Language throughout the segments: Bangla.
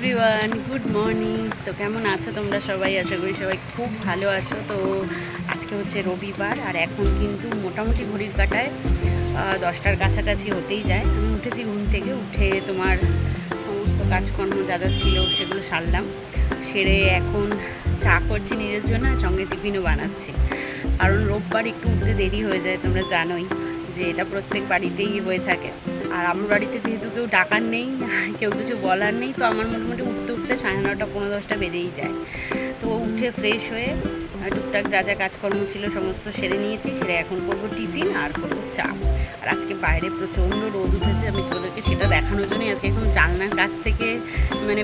Everyone, good morning. তো কেমন আছো তোমরা সবাই? আশা করি সবাই খুব ভালো আছো। তো আজকে হচ্ছে রবিবার, আর এখন কিন্তু মোটামুটি ঘড়ির কাঁটায় 10টার কাছাকাছি হতেই যায়। আমি উঠেছি ঘুম থেকে, উঠে তোমার সমস্ত কাজকর্ম যা যা ছিল সেগুলো সারলাম, সেরে এখন চা করছি নিজের জন্য, সঙ্গে টিফিনও বানাচ্ছি। কারণ রোববার একটু উঠতে দেরি হয়ে যায়, তোমরা জানোই যে এটা প্রত্যেক বাড়িতেই হয়ে থাকে। আর আমার বাড়িতে যেহেতু কেউ ডাকার নেই, কেউ কিছু বলার নেই, তো আমার মোটামুটি উঠতে উঠতে 9:30 পৌনে 10টা বেজেই যায়। তো উঠে ফ্রেশ হয়ে টুকটাক যা যা কাজকর্ম ছিল সমস্ত সেরে নিয়েছি, সেরে এখন করবো টিফিন আর করবো চা। আর আজকে বাইরে প্রচণ্ড রোদ উঠেছে, আমি তোমাদেরকে সেটা দেখানোর জন্যই আজকে এখন জানলার কাছ থেকে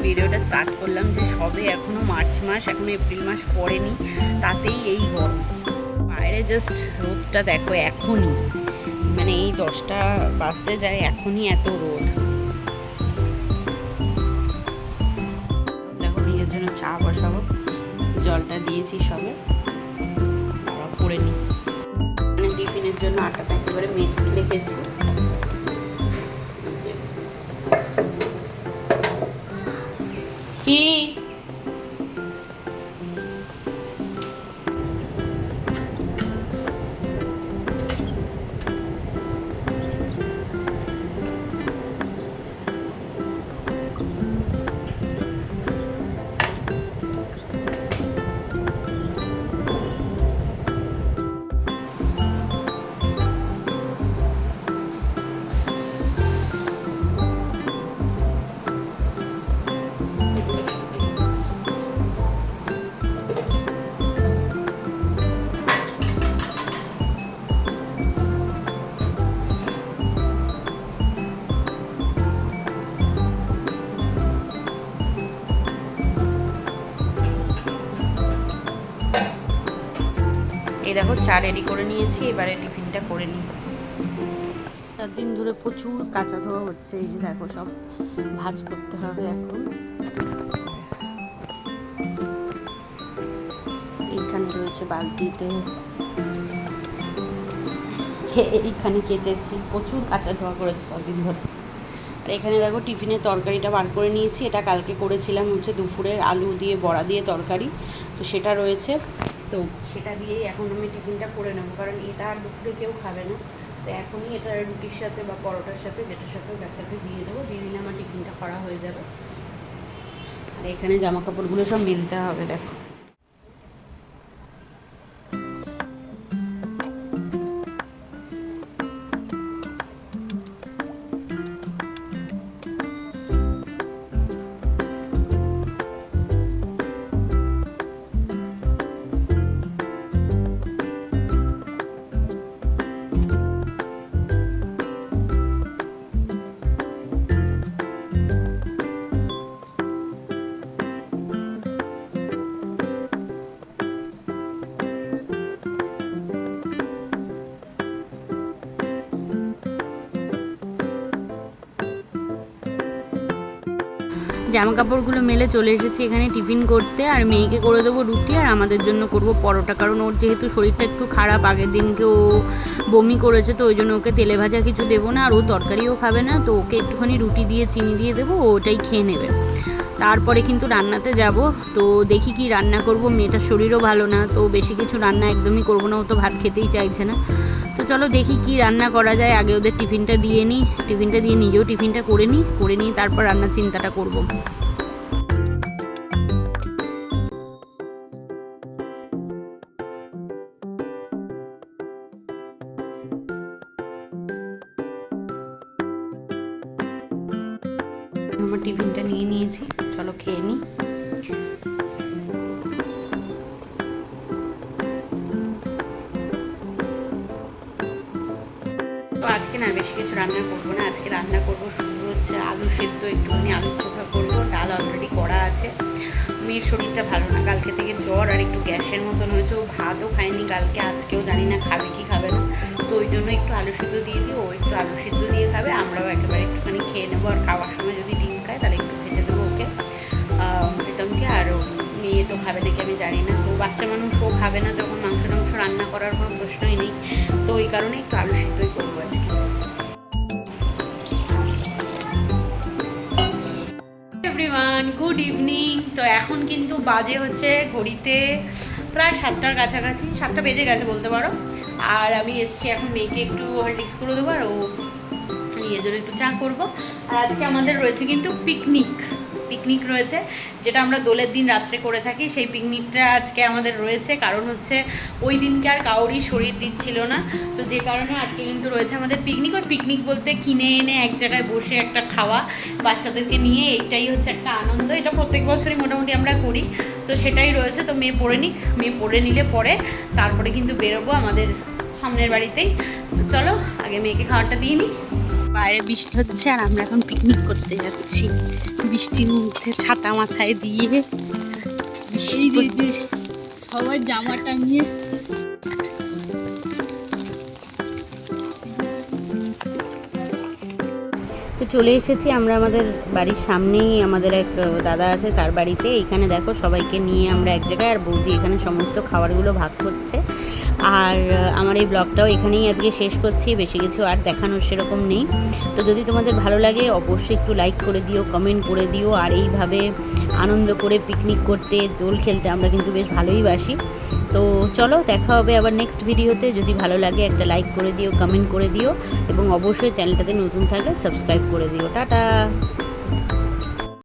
ভিডিওটা স্টার্ট করলাম। যে সবে এখনও মার্চ মাস, এখনও এপ্রিল মাস পড়েনি, তাতেই এই গরম। বাইরে জাস্ট রোদটা দেখো, এখনই এই 10টা বাজতে যায়, এখনই এত রোদ। দেখো নিজের জন্য চা বসাবো, জলটা দিয়েছি সবে, করে নিই। টিফিনের জন্য আটাটা একেবারে মেখে রেখেছি। কি এই দেখো চা রেডি করে নিয়েছি, এবারে টিফিনটা করে নিই। 4 দিন ধরে প্রচুর কাঁচা ধোয়া হচ্ছে, এই যে দেখো সব ভাঁজ করতে হবে এখন। এইখানে রয়েছে বালতিতে, এইখানে কেচেছি, প্রচুর কাঁচা ধোয়া করেছে কদিন ধরে। আর এখানে দেখো টিফিনের তরকারিটা বার করে নিয়েছি, এটা কালকে করেছিলাম হচ্ছে দুপুরের আলু দিয়ে বড়া দিয়ে তরকারি, তো সেটা রয়েছে। তো সেটা দিয়েই এখন আমি টিফিনটা করে নেবো, কারণ এটা আর দুপুরে কেউ খাবে না। তো এখনই এটা রুটির সাথে বা পরোটার সাথে যেটার সাথে ব্যাগটাকে দিয়ে দেবো, দিয়ে দিলে আমার টিফিনটা করা হয়ে যাবে। আর এখানে জামা কাপড়গুলো সব মেলতে হবে, দেখো। জামা কাপড়গুলো মেলে চলে এসেছি এখানে টিফিন করতে। আর মেয়েকে করে দেবো রুটি, আর আমাদের জন্য করব পরোটা, কারণ ওর যেহেতু শরীরটা একটু খারাপ, আগের দিনকে ও বমি করেছে, তো ওই জন্য ওকে তেলে ভাজা কিছু দেবো না, আর ও তরকারিও খাবে না, তো ওকে একটুখানি রুটি দিয়ে চিনি দিয়ে দেবো, ওটাই খেয়ে নেবে। তারপরে কিন্তু রান্নাতে যাব, তো দেখি কি রান্না করব। মেয়েটার শরীরও ভালো না, তো বেশি কিছু রান্না একদমই করবো না, ও তো ভাত খেতেই চাইছে না। তো চলো দেখি কি রান্না করা যায়, আগে ওদের টিফিনটা দিয়ে নিই, টিফিনটা দিয়ে নিজেও টিফিনটা করে নিই, তারপর রান্নার চিন্তাটা করব। আমার টিফিনটা নিয়ে নিয়েছি, চলো খেয়ে নিই। তো আজকে না বেশি কিছু রান্না করবো না, আজকে রান্না করবো শুধু হচ্ছে আলু সেদ্ধ, একটুখানি আলুর চোখা করবো, ডাল অলরেডি করা আছে। মেয়ের শরীরটা ভালো না, কালকে থেকে জ্বর আর একটু গ্যাসের মতন হয়েছে, ও ভাতও খায়নি কালকে, আজকেও জানি না খাবে কি খাবে না। তো ওই জন্য একটু আলু সিদ্ধ দিয়ে দিই, ও একটু আলু সিদ্ধ দিয়ে খাবে, আমরাও একেবারে একটুখানি খেয়ে নেবো। আর খাওয়ার সময় যদি ডিম খায় তাহলে একটু ভেজে দেবো ওকে, প্রীতমকে। আর মেয়ে তো খাবে নাকি আমি জানি না, তো বাচ্চা মানুষ ও খাবে না যখন মাংস রান্না করার কোনো প্রশ্নই নেই, তো ওই কারণে একটু আলু সিদ্ধই করবো আজকে। Everyone, good evening. তো এখন কিন্তু বাজে হচ্ছে ঘড়িতে প্রায় 7টার কাছাকাছি, 7টা বেজে গেছে বলতে পারো। আর আমি এসছি এখন মেয়েকে একটু হরলিক্স করে দেবো আর ও নিজের জন্য একটু চা করবো। আর আজকে আমাদের রয়েছে কিন্তু পিকনিক রয়েছে, যেটা আমরা দোলের দিন রাত্রে করে থাকি। সেই পিকনিকটা আজকে আমাদের রয়েছে, কারণ হচ্ছে ওই দিনকে আর কাউরই শরীর দিচ্ছিল না, তো যে কারণে আজকে কিন্তু রয়েছে আমাদের পিকনিক। আর পিকনিক বলতে কিনে এনে এক জায়গায় বসে একটা খাওয়া বাচ্চাদেরকে নিয়ে, এইটাই হচ্ছে একটা আনন্দ। এটা প্রত্যেক বছরই মোটামুটি আমরা করি, তো সেটাই রয়েছে। তো মেয়ে পড়ে নিলে পরে তারপরে কিন্তু বেরোবো আমাদের সামনের বাড়িতেই। তো চলো আগে মেয়েকে খাবারটা দিয়ে নিই। বাইরে বৃষ্টি হচ্ছে আর আমরা এখন পিকনিক করতে যাচ্ছি বৃষ্টির মধ্যে, ছাতা মাথায় দিয়ে সবাই জামাটা নিয়ে। তো চলে এসেছি আমরা আমাদের বাড়ির সামনেই, আমাদের এক দাদা আছে তার বাড়িতে। এইখানে দেখো সবাইকে নিয়ে আমরা এক জায়গায়, আর বৌদি এখানে সমস্ত খাবারগুলো ভাগ করছে। আর আমার এই ব্লগটাও এখানেই আজকে শেষ করছি, বেশি কিছু আর দেখানোর সেরকম নেই। তো যদি তোমাদের ভালো লাগে অবশ্যই একটু লাইক করে দিও, কমেন্ট করে দিও। আর এইভাবে আনন্দ করে পিকনিক করতে, দোল খেলতে আমরা কিন্তু বেশ ভালোই বাসি। তো চলো দেখা হবে আবার নেক্সট ভিডিওতে। যদি ভালো লাগে একটা লাইক করে দিও, কমেন্ট করে দিও, এবং অবশ্যই চ্যানেলটাতে নতুন থাকলে সাবস্ক্রাইব করে দিও। টাটা।